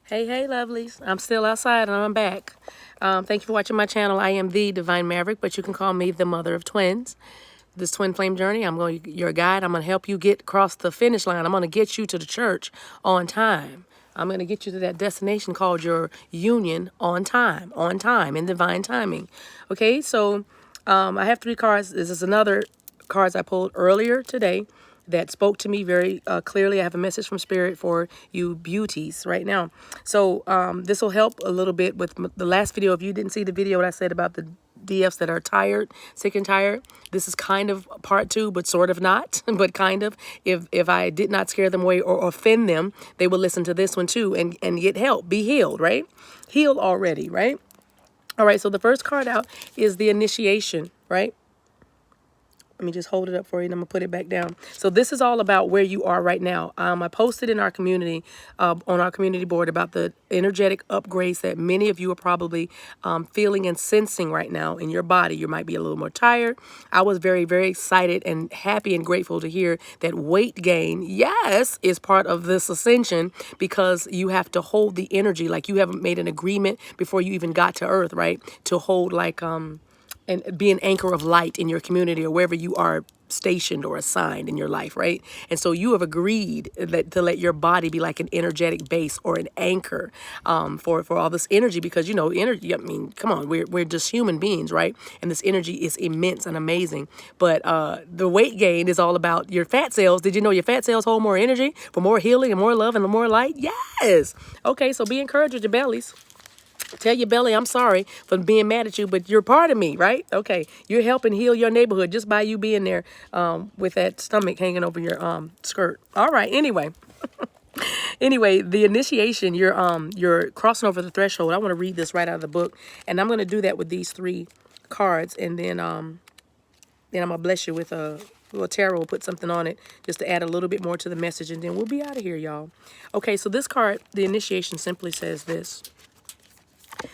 Hey, hey, lovelies. I'm still outside and I'm back. Thank you for watching my channel. I am the Divine Maverick, but you can call me the mother of twins. This twin flame journey, your guide. I'm going to help you get across the finish line. I'm going to get you to the church on time. I'm going to get you to that destination called your union on time, in divine timing. Okay, so I have 3 cards. This is another cards I pulled earlier today that spoke to me very clearly. I have a message from Spirit for you beauties right now. So this will help a little bit with the last video. If you didn't see the video that I said about the DFs that are tired, sick and tired, this is kind of part 2, but sort of not, but kind of. If I did not scare them away or offend them, they will listen to this one too and get help, be healed, right? Healed already, right? All right, so the first card out is the initiation, right? Let me just hold it up for you and I'm going to put it back down. So this is all about where you are right now. I posted in our community, on our community board, about the energetic upgrades that many of you are probably feeling and sensing right now in your body. You might be a little more tired. I was very, very excited and happy and grateful to hear that weight gain, yes, is part of this ascension, because you have to hold the energy like you haven't made an agreement before you even got to Earth, right? To hold like... and be an anchor of light in your community or wherever you are stationed or assigned in your life, right? And so you have agreed to let your body be like an energetic base or an anchor for all this energy, because, you know, energy, I mean, come on, we're just human beings, right? And this energy is immense and amazing. But the weight gain is all about your fat cells. Did you know your fat cells hold more energy for more healing and more love and more light? Yes. Okay, so be encouraged with your bellies. Tell your belly, I'm sorry for being mad at you, but you're part of me, right? Okay, you're helping heal your neighborhood just by you being there with that stomach hanging over your skirt. All right, anyway. Anyway, the initiation, you're crossing over the threshold. I want to read this right out of the book, and I'm going to do that with these 3 cards, and then I'm going to bless you with a little tarot. We'll put something on it just to add a little bit more to the message, and then we'll be out of here, y'all. Okay, so this card, the initiation, simply says this.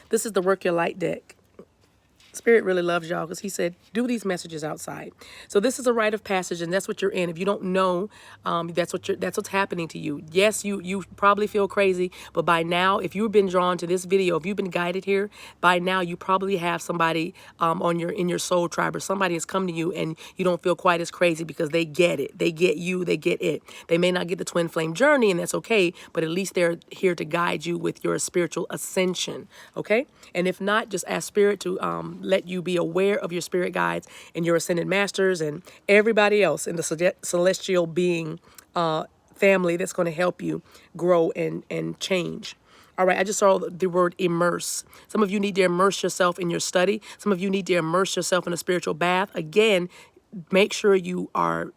This is the Work Your Light deck. Spirit really loves y'all because he said, do these messages outside. So this is a rite of passage, and that's what you're in. If you don't know, that's what's happening to you. Yes, you probably feel crazy, but by now, if you've been drawn to this video, if you've been guided here, by now you probably have somebody in your soul tribe, or somebody has come to you and you don't feel quite as crazy because they get it. They get you, they get it. They may not get the twin flame journey, and that's okay, but at least they're here to guide you with your spiritual ascension, okay? And if not, just ask Spirit to let you be aware of your spirit guides and your ascended masters and everybody else in the celestial being family that's going to help you grow and change. All right, I just saw the word immerse. Some of you need to immerse yourself in your study. Some of you need to immerse yourself in a spiritual bath. Again, make sure you are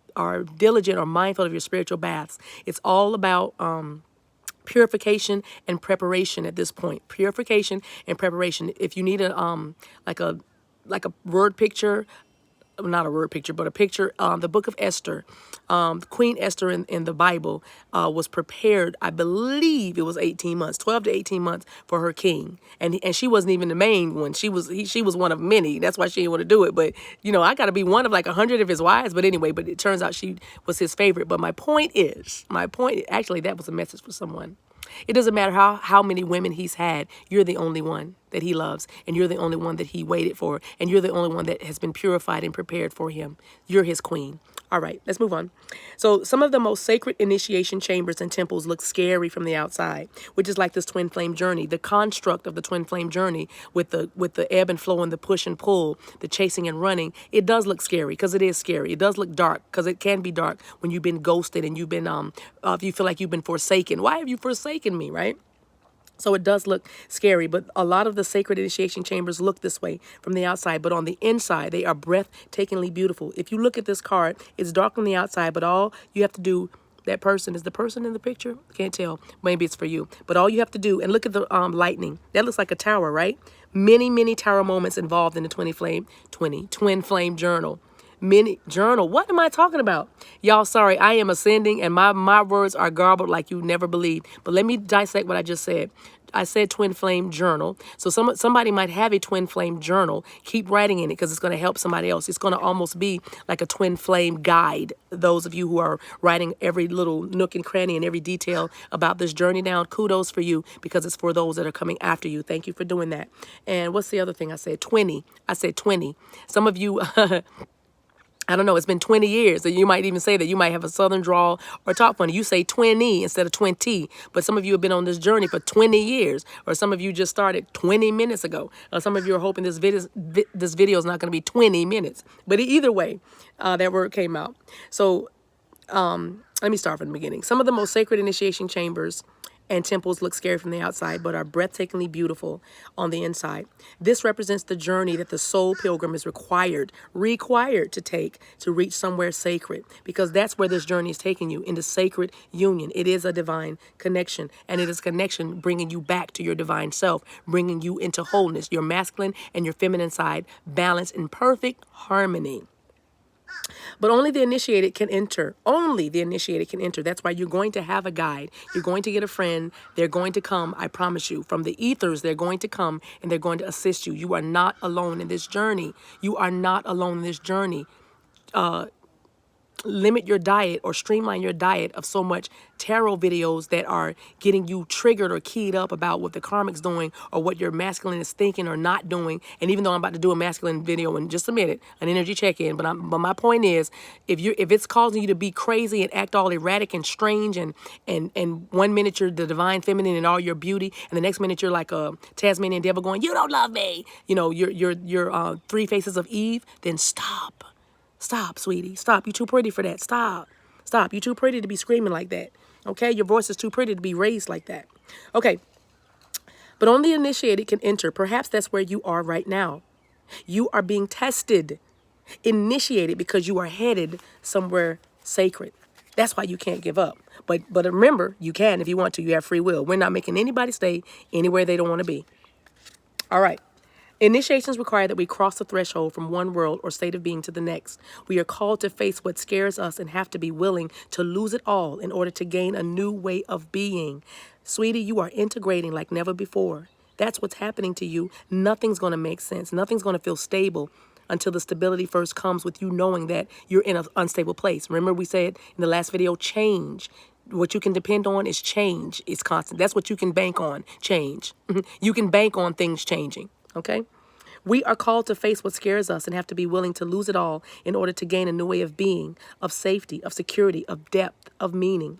diligent or mindful of your spiritual baths. It's all about purification and preparation at this point. Purification and preparation. If you need like a word picture, not a word picture, but a picture, the book of Esther, Queen Esther in the Bible was prepared, I believe it was 18 months, 12 to 18 months for her king. And she wasn't even the main one. She was one of many. That's why she didn't want to do it. But, you know, I got to be one of like 100 of his wives. But anyway, but it turns out she was his favorite. But my point, actually, that was a message for someone. It doesn't matter how many women he's had. You're the only one that he loves, and you're the only one that he waited for, and you're the only one that has been purified and prepared for him. You're his queen. All right, let's move on. So some of the most sacred initiation chambers and temples look scary from the outside, which is like this twin flame journey, the construct of the twin flame journey with the ebb and flow and the push and pull, the chasing and running. It does look scary because it is scary. It does look dark because it can be dark when you've been ghosted and you've been, if you feel like you've been forsaken. Why have you forsaken me, right? So it does look scary, but a lot of the sacred initiation chambers look this way from the outside, but on the inside, they are breathtakingly beautiful. If you look at this card, it's dark on the outside, but all you have to do, that person, is the person in the picture? Can't tell. Maybe it's for you. But all you have to do, and look at the lightning. That looks like a tower, right? Many, many tower moments involved in the twin flame journal. mini journal. What am I talking about? Y'all, sorry, I am ascending and my words are garbled like you never believed. But let me dissect what I just said. I said twin flame journal. So somebody might have a twin flame journal. Keep writing in it because it's going to help somebody else. It's going to almost be like a twin flame guide. Those of you who are writing every little nook and cranny and every detail about this journey down, kudos for you because it's for those that are coming after you. Thank you for doing that. And what's the other thing I said? 20. I said 20. Some of you... I don't know, it's been 20 years. And you might even say that you might have a southern drawl or talk funny. You say 20 instead of 20. But some of you have been on this journey for 20 years. Or some of you just started 20 minutes ago. Or some of you are hoping this video is not going to be 20 minutes. But either way, that word came out. So let me start from the beginning. Some of the most sacred initiation chambers and temples look scary from the outside, but are breathtakingly beautiful on the inside. This represents the journey that the soul pilgrim is required to take to reach somewhere sacred, because that's where this journey is taking you, into sacred union. It is a divine connection, and it is connection bringing you back to your divine self, bringing you into wholeness, your masculine and your feminine side, balanced in perfect harmony. But only the initiated can enter. Only the initiated can enter. That's why you're going to have a guide. You're going to get a friend. They're going to come, I promise you. From the ethers, they're going to come and they're going to assist you. You are not alone in this journey. You are not alone in this journey. Limit your diet or streamline your diet of so much tarot videos that are getting you triggered or keyed up about what the karmic's doing or what your masculine is thinking or not doing. And even though I'm about to do a masculine video in just a minute, an energy check-in, but my point is, if it's causing you to be crazy and act all erratic and strange, and 1 minute you're the divine feminine and all your beauty, and the next minute you're like a Tasmanian devil going, you don't love me, you know, you're three faces of Eve, then stop. Stop, sweetie. Stop. You're too pretty for that. Stop. Stop. You're too pretty to be screaming like that. Okay? Your voice is too pretty to be raised like that. Okay. But only the initiated can enter. Perhaps that's where you are right now. You are being tested, initiated, because you are headed somewhere sacred. That's why you can't give up. But remember, you can if you want to. You have free will. We're not making anybody stay anywhere they don't want to be. All right. Initiations require that we cross the threshold from one world or state of being to the next. We are called to face what scares us and have to be willing to lose it all in order to gain a new way of being. Sweetie, you are integrating like never before. That's what's happening to you. Nothing's going to make sense. Nothing's going to feel stable until the stability first comes with you knowing that you're in an unstable place. Remember we said in the last video, change. What you can depend on is change. It's constant. That's what you can bank on, change. You can bank on things changing. Okay? We are called to face what scares us and have to be willing to lose it all in order to gain a new way of being, of safety, of security, of depth, of meaning.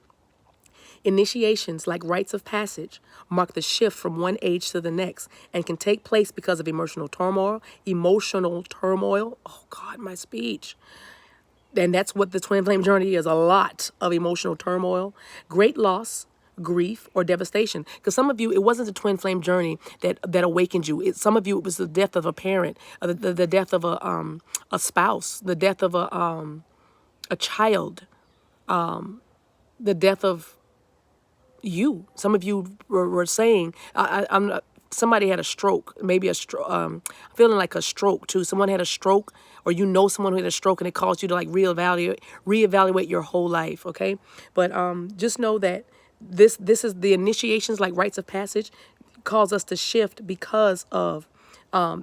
Initiations, like rites of passage, mark the shift from one age to the next and can take place because of emotional turmoil. Oh God, my speech. And that's what the twin flame journey is, a lot of emotional turmoil, great loss, grief, or devastation. Because some of you, it wasn't the twin flame journey that awakened you. Some of you, it was the death of a parent, the death of a spouse, the death of a child, the death of you. Some of you were saying, somebody had a stroke, maybe feeling like a stroke too. Someone had a stroke, or you know someone who had a stroke, and it caused you to like reevaluate your whole life. Okay, but just know that this is the initiations, like rites of passage, cause us to shift because of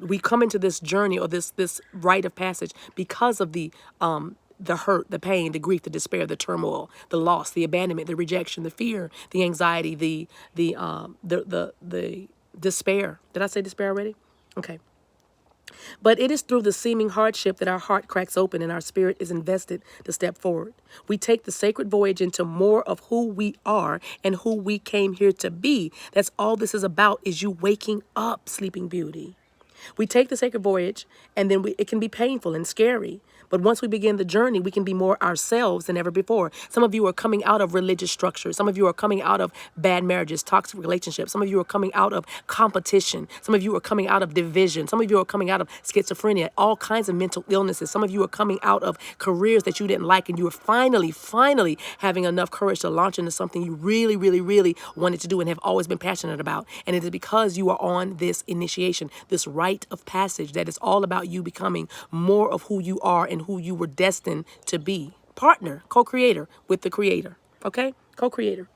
we come into this journey or this rite of passage because of the hurt, the pain, the grief, the despair, the turmoil, the loss, the abandonment, the rejection, the fear, the anxiety, the despair. Did I say despair already? Okay. But it is through the seeming hardship that our heart cracks open and our spirit is invested to step forward. We take the sacred voyage into more of who we are and who we came here to be. That's all this is about, is you waking up, Sleeping Beauty. We take the sacred voyage, and then it can be painful and scary. But once we begin the journey, we can be more ourselves than ever before. Some of you are coming out of religious structures. Some of you are coming out of bad marriages, toxic relationships. Some of you are coming out of competition. Some of you are coming out of division. Some of you are coming out of schizophrenia, all kinds of mental illnesses. Some of you are coming out of careers that you didn't like, and you are finally having enough courage to launch into something you really, really, really wanted to do and have always been passionate about. And it is because you are on this initiation, this rite of passage, that is all about you becoming more of who you are and who you were destined to be. Partner, co-creator with the creator. Okay? Co-creator.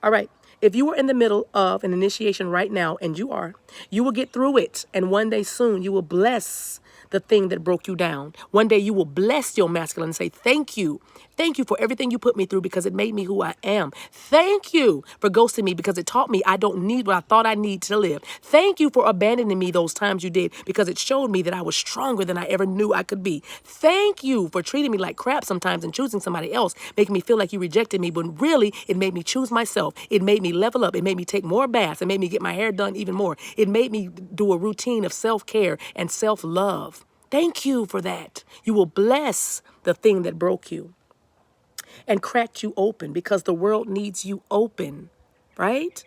All right. If you are in the middle of an initiation right now, and you will get through it. And one day soon, you will bless the thing that broke you down. One day you will bless your masculine and say, thank you. Thank you for everything you put me through because it made me who I am. Thank you for ghosting me because it taught me I don't need what I thought I need to live. Thank you for abandoning me those times you did because it showed me that I was stronger than I ever knew I could be. Thank you for treating me like crap sometimes and choosing somebody else, making me feel like you rejected me, but really it made me choose myself. It made me level up. It made me take more baths. It made me get my hair done even more. It made me do a routine of self-care and self-love. Thank you for that. You will bless the thing that broke you and cracked you open because the world needs you open, right?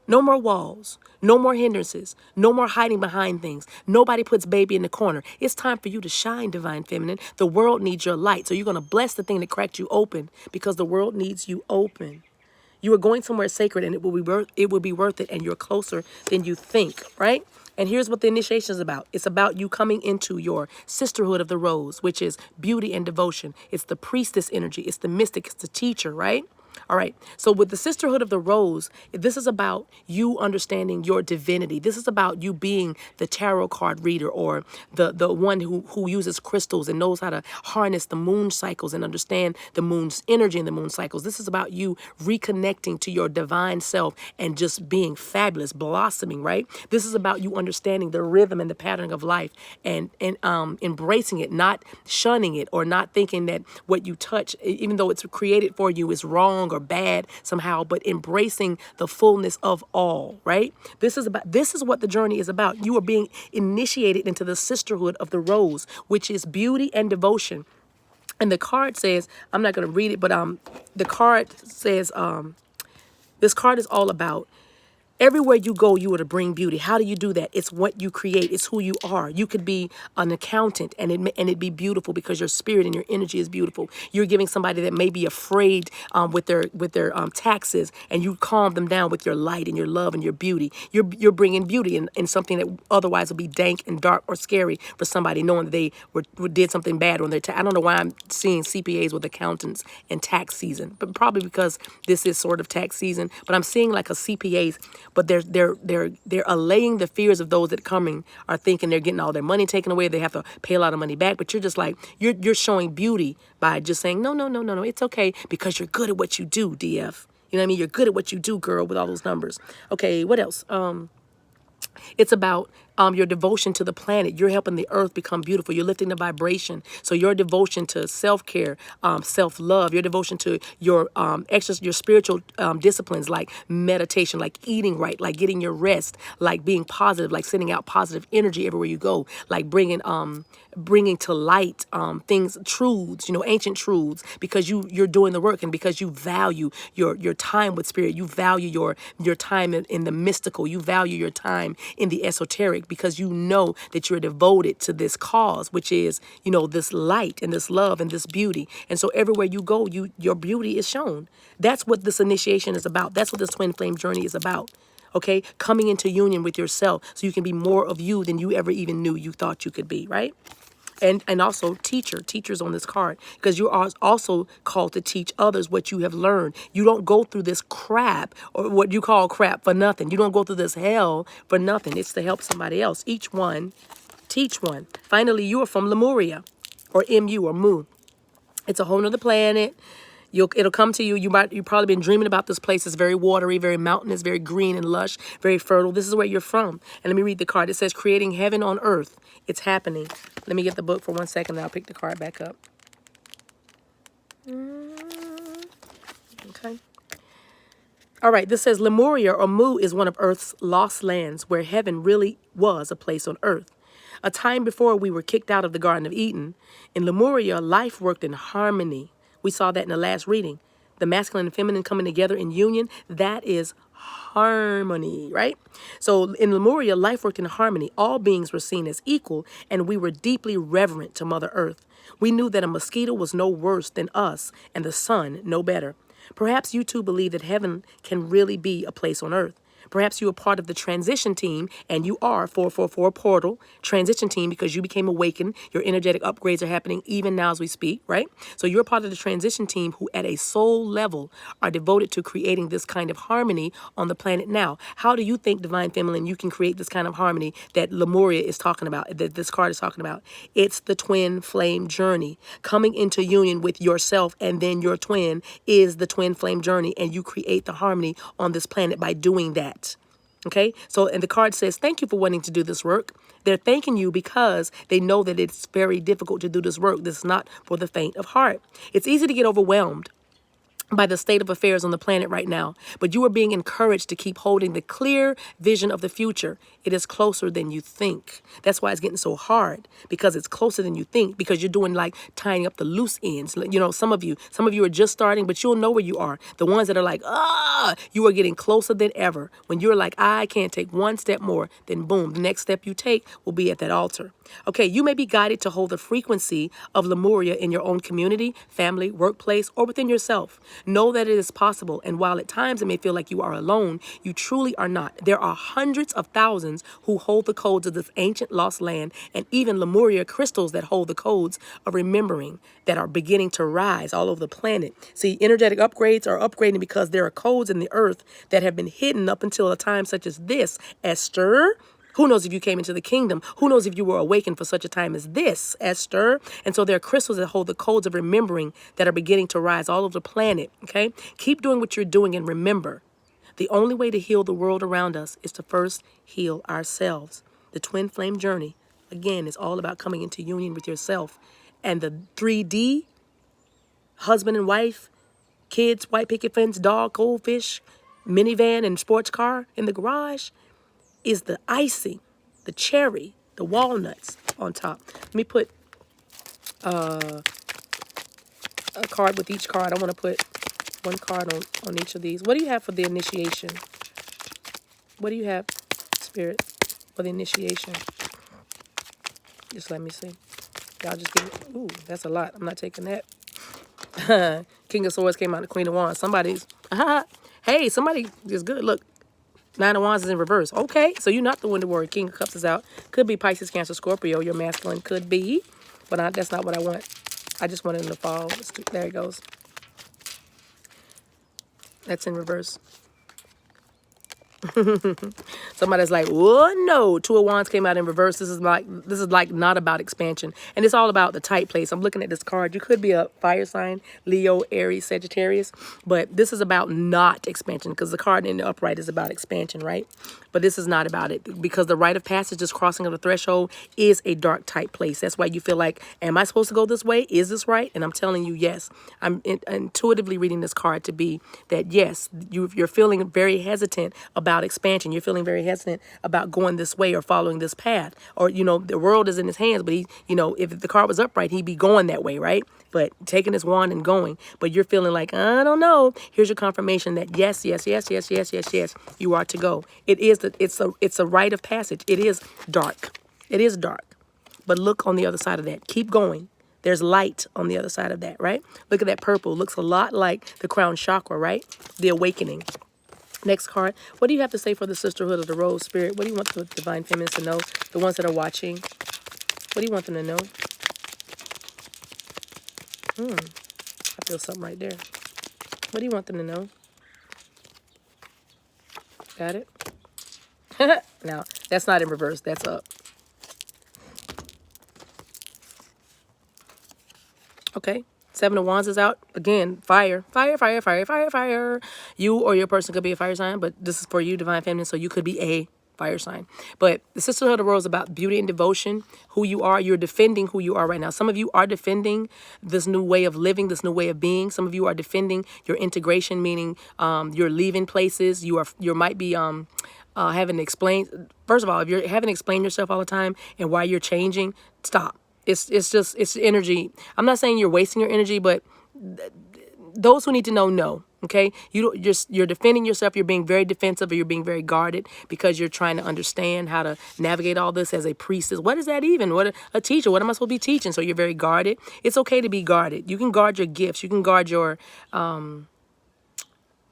No more walls, no more hindrances, no more hiding behind things. Nobody puts baby in the corner. It's time for you to shine, divine feminine. The world needs your light. So you're going to bless the thing that cracked you open because the world needs you open. You are going somewhere sacred and it will be worth it, and you're closer than you think, right? And here's what the initiation is about. It's about you coming into your sisterhood of the rose, which is beauty and devotion. It's the priestess energy. It's the mystic. It's the teacher, right? All right. So with the sisterhood of the rose, this is about you understanding your divinity. This is about you being the tarot card reader or the one who uses crystals and knows how to harness the moon cycles and understand the moon's energy and the moon cycles. This is about you reconnecting to your divine self and just being fabulous, blossoming, right? This is about you understanding the rhythm and the pattern of life and embracing it, not shunning it or not thinking that what you touch, even though it's created for you, is wrong or bad somehow, but embracing the fullness of all, right? This is what the journey is about. You are being initiated into the sisterhood of the rose, which is beauty and devotion. And the card says, I'm not going to read it, but the card says, this card is all about everywhere you go, you are to bring beauty. How do you do that? It's what you create. It's who you are. You could be an accountant and it be beautiful because your spirit and your energy is beautiful. You're giving somebody that may be afraid with their taxes, and you calm them down with your light and your love and your beauty. You're bringing beauty in something that otherwise would be dank and dark or scary for somebody, knowing that they did something bad on their tax. I don't know why I'm seeing CPAs with accountants and tax season, but probably because this is sort of tax season. But I'm seeing like a CPAs. But they're allaying the fears of those that are thinking they're getting all their money taken away. They have to pay a lot of money back. But you're just like, you're showing beauty by just saying, no, it's okay because you're good at what you do, DF. You know what I mean? You're good at what you do, girl, with all those numbers. Okay, what else? It's about your devotion to the planet. You're helping the earth become beautiful. You're lifting the vibration. So your devotion to self-care, self-love, your devotion to your your spiritual disciplines like meditation, like eating right, like getting your rest, like being positive, like sending out positive energy everywhere you go, like bringing to light things, truths, ancient truths, because you're doing the work and because you value your time with spirit. You value your time in the mystical. You value your time in the esoteric because you know that you're devoted to this cause, which is, this light and this love and this beauty. And so everywhere you go, your beauty is shown. That's what this initiation is about. That's what this twin flame journey is about. Okay? Coming into union with yourself so you can be more of you than you ever even knew you thought you could be, right? And also teachers on this card, because you are also called to teach others what you have learned. You don't go through this crap, or what you call crap, for nothing. You don't go through this hell for nothing. It's to help somebody else. Each one, teach one. Finally, you are from Lemuria, or MU, or Mu. It's a whole nother planet. It'll come to you. You've probably been dreaming about this place. It's very watery, very mountainous, very green and lush, very fertile. This is where you're from. And let me read the card. It says, creating heaven on earth. It's happening. Let me get the book for 1 second, and I'll pick the card back up. Okay. All right. This says Lemuria, or Mu, is one of Earth's lost lands where heaven really was a place on earth. A time before we were kicked out of the Garden of Eden. In Lemuria, life worked in harmony. We saw that in the last reading. The masculine and feminine coming together in union, that is harmony, right? So in Lemuria, life worked in harmony. All beings were seen as equal, and we were deeply reverent to Mother Earth. We knew that a mosquito was no worse than us, and the sun no better. Perhaps you too believe that heaven can really be a place on earth. Perhaps you are part of the transition team, and you are 444 portal transition team because you became awakened. Your energetic upgrades are happening even now as we speak, right? So you're part of the transition team who at a soul level are devoted to creating this kind of harmony on the planet now. How do you think, Divine Feminine, you can create this kind of harmony that Lemuria is talking about, that this card is talking about? It's the twin flame journey. Coming into union with yourself and then your twin is the twin flame journey, and you create the harmony on this planet by doing that. Okay, so, and the card says, thank you for wanting to do this work. They're thanking you because they know that it's very difficult to do this work. This is not for the faint of heart. It's easy to get overwhelmed by the state of affairs on the planet right now, but you are being encouraged to keep holding the clear vision of the future. It is closer than you think. That's why it's getting so hard, because it's closer than you think, because you're doing like tying up the loose ends. You know, some of you are just starting, but you'll know where you are. The ones that are like, you are getting closer than ever. When you're like, I can't take one step more, then boom, the next step you take will be at that altar. Okay, you may be guided to hold the frequency of Lemuria in your own community, family, workplace, or within yourself. Know that it is possible, and while at times it may feel like you are alone, you truly are not. There are hundreds of thousands who hold the codes of this ancient lost land, and even Lemuria crystals that hold the codes of remembering that are beginning to rise all over the planet. See, energetic upgrades are upgrading because there are codes in the earth that have been hidden up until a time such as this, Esther. Who knows if you came into the kingdom? Who knows if you were awakened for such a time as this, Esther? And so there are crystals that hold the codes of remembering that are beginning to rise all over the planet, okay? Keep doing what you're doing, and remember, the only way to heal the world around us is to first heal ourselves. The twin flame journey, again, is all about coming into union with yourself. And the 3D, husband and wife, kids, white picket fence, dog, goldfish, minivan, and sports car in the garage, is the icing, the cherry, the walnuts on top. Let me put a card with each card. I want to put one card on each of these. What do you have for the initiation? What do you have, Spirit, for the initiation? Just let me see. Y'all just give it. Ooh, that's a lot. I'm not taking that. King of Swords came out, the Queen of Wands. Somebody's, hey, somebody is good. Look. Nine of Wands is in reverse. Okay, so you're not the one to worry. King of Cups is out. Could be Pisces, Cancer, Scorpio. Your masculine could be, but that's not what I want. I just want him to fall. There it goes. That's in reverse. Somebody's like, oh no, Two of Wands came out in reverse. This is like not about expansion, and it's all about the tight place. I'm looking at this card. You could be a fire sign, Leo, Aries, Sagittarius, but this is about not expansion, because the card in the upright is about expansion, right? But this is not about it, because the rite of passage, just crossing of the threshold, is a dark, tight place. That's why you feel like, am I supposed to go this way? Is this right? And I'm telling you, yes. I'm intuitively reading this card to be that, yes, you're feeling very hesitant about expansion. You're feeling very hesitant about going this way or following this path. Or, you know, the world is in his hands, but he, you know, if the card was upright, he'd be going that way, right? But taking his wand and going. But you're feeling like, I don't know. Here's your confirmation that yes, you are to go. It's a rite of passage. It is dark. It is dark. But look on the other side of that. Keep going. There's light on the other side of that, right? Look at that purple. Looks a lot like the crown chakra, right? The awakening. Next card. What do you have to say for the Sisterhood of the Rose, Spirit? What do you want the Divine Feminines to know? The ones that are watching. What do you want them to know? I feel something right there. What do you want them to know? Got it? Now, that's not in reverse. That's up. Okay. Seven of Wands is out. Again, fire. Fire, fire, fire, fire, fire. You or your person could be a fire sign, but this is for you, Divine Feminine, so you could be a fire sign. But the Sisterhood of the Rose is about beauty and devotion, who you are. You're defending who you are right now. Some of you are defending this new way of living, this new way of being. Some of you are defending your integration, meaning you're leaving places. You might be having to explain. First of all, if you're having to explain yourself all the time and why you're changing, stop. It's energy. I'm not saying you're wasting your energy, but those who need to know, okay? You're defending yourself. You're being very defensive, or you're being very guarded because you're trying to understand how to navigate all this as a priestess. What is that even? What a teacher? What am I supposed to be teaching? So you're very guarded. It's okay to be guarded. You can guard your gifts. You can guard your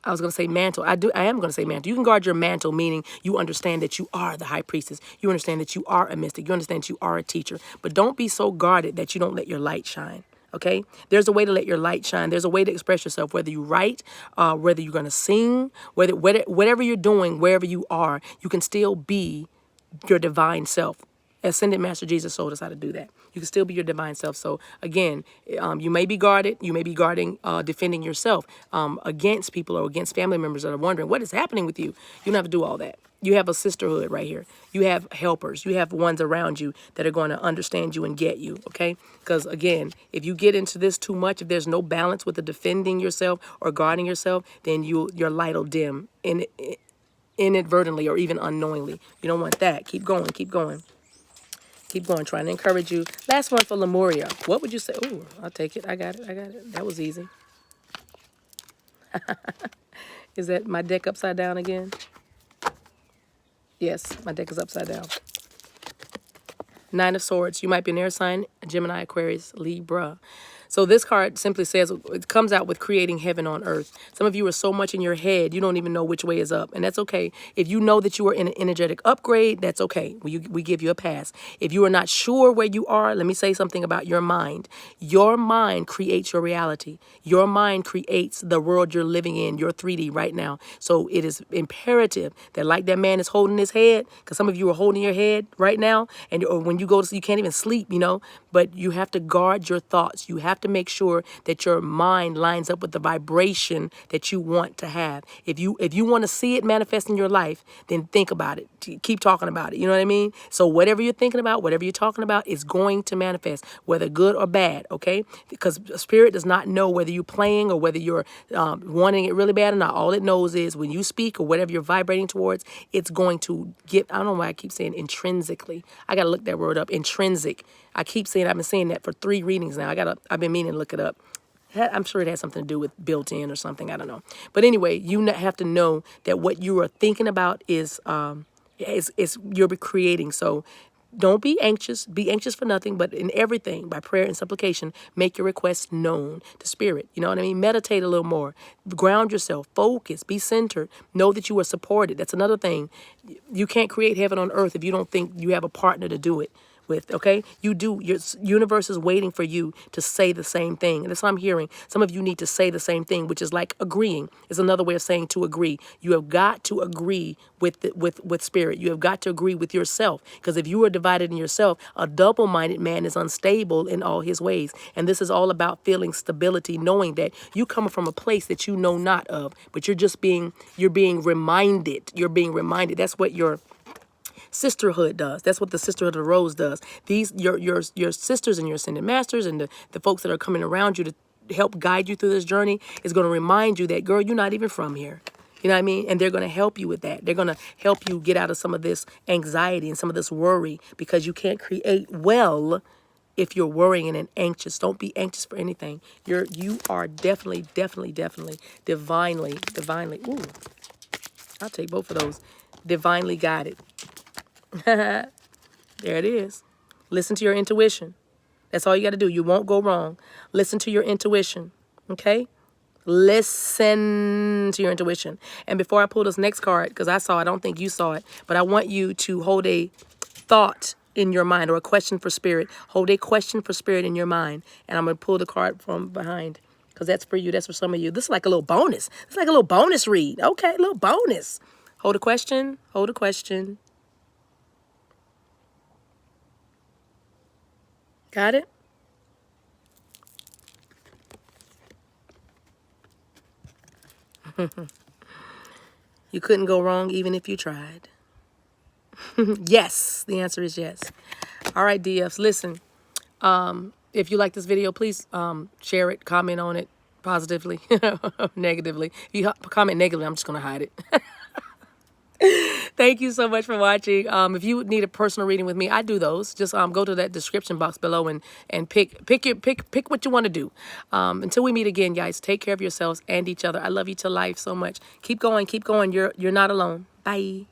I was going to say mantle. I am going to say mantle. You can guard your mantle, meaning you understand that you are the high priestess. You understand that you are a mystic. You understand that you are a teacher. But don't be so guarded that you don't let your light shine. Okay? There's a way to let your light shine. There's a way to express yourself, whether you write, whether you're going to sing, whatever you're doing, wherever you are, you can still be your divine self. Ascended Master Jesus showed us how to do that. You can still be your divine self. So again, you may be guarded. You may be guarding, defending yourself against people or against family members that are wondering what is happening with you. You don't have to do all that. You have a sisterhood right here. You have helpers. You have ones around you that are going to understand you and get you. Okay? Because again, if you get into this too much, if there's no balance with the defending yourself or guarding yourself, then your light will dim inadvertently or even unknowingly. You don't want that. Keep going. Keep going. Keep going, trying to encourage you. Last one for Lemuria. What would you say? Ooh, I'll take it. I got it. I got it. That was easy. Is that my deck upside down again? Yes, my deck is upside down. Nine of Swords. You might be an air sign, Gemini, Aquarius, Libra. So this card simply says, it comes out with creating heaven on earth. Some of you are so much in your head, you don't even know which way is up. And that's okay. If you know that you are in an energetic upgrade, that's okay. We give you a pass. If you are not sure where you are, let me say something about your mind. Your mind creates your reality. Your mind creates the world you're living in, your 3D right now. So it is imperative that, like that man is holding his head, because some of you are holding your head right now, and or when you go to sleep, you can't even sleep, but you have to guard your thoughts. You have to make sure that your mind lines up with the vibration that you want to have. If you want to see it manifest in your life, then think about it. Keep talking about it. You know what I mean? So whatever you're thinking about, whatever you're talking about is going to manifest, whether good or bad, okay? Because spirit does not know whether you're playing or whether you're wanting it really bad or not. All it knows is when you speak or whatever you're vibrating towards, it's going to get, I don't know why I keep saying intrinsically. I got to look that word up, intrinsic. I've been saying that for 3 readings now. I've been meaning to look it up. I'm sure it has something to do with built in or something. I don't know. But anyway, you have to know that what you are thinking about is you're creating. So don't be anxious. Be anxious for nothing, but in everything, by prayer and supplication, make your requests known to spirit. You know what I mean? Meditate a little more. Ground yourself. Focus. Be centered. Know that you are supported. That's another thing. You can't create heaven on earth if you don't think you have a partner to do it with, okay? You do. Your universe is waiting for you to say the same thing. And that's what I'm hearing. Some of you need to say the same thing, which is like agreeing. It's another way of saying to agree. You have got to agree with spirit. You have got to agree with yourself. Because if you are divided in yourself, a double-minded man is unstable in all his ways. And this is all about feeling stability, knowing that you come from a place that you know not of, but you're being reminded. You're being reminded. That's what your Sisterhood does. That's what the Sisterhood of the Rose does. These your sisters and your ascended masters and the folks that are coming around you to help guide you through this journey is going to remind you that, girl, you're not even from here. You know what I mean? And they're going to help you with that. They're going to help you get out of some of this anxiety and some of this worry, because you can't create well if you're worrying and anxious. Don't be anxious for anything. You are definitely divinely. Ooh, I'll take both of those. Divinely guided. There it is. Listen to your intuition. That's all you got to do. You won't go wrong. Listen to your intuition. Okay? Listen to your intuition. And before I pull this next card, because I don't think you saw it, but I want you to hold a thought in your mind or a question for spirit. Hold a question for spirit in your mind. And I'm going to pull the card from behind, because that's for you. That's for some of you. This is like a little bonus. It's like a little bonus read. Okay, a little bonus. Hold a question. Hold a question. Got it? You couldn't go wrong even if you tried. Yes, the answer is yes. All right, DFs, listen. If you like this video, please share it, comment on it positively, negatively. If you comment negatively, I'm just going to hide it. Thank you so much for watching. If you need a personal reading with me, I do those. Just go to that description box below and pick what you want to do. Until we meet again, guys, take care of yourselves and each other. I love you to life so much. Keep going. Keep going. You're not alone. Bye.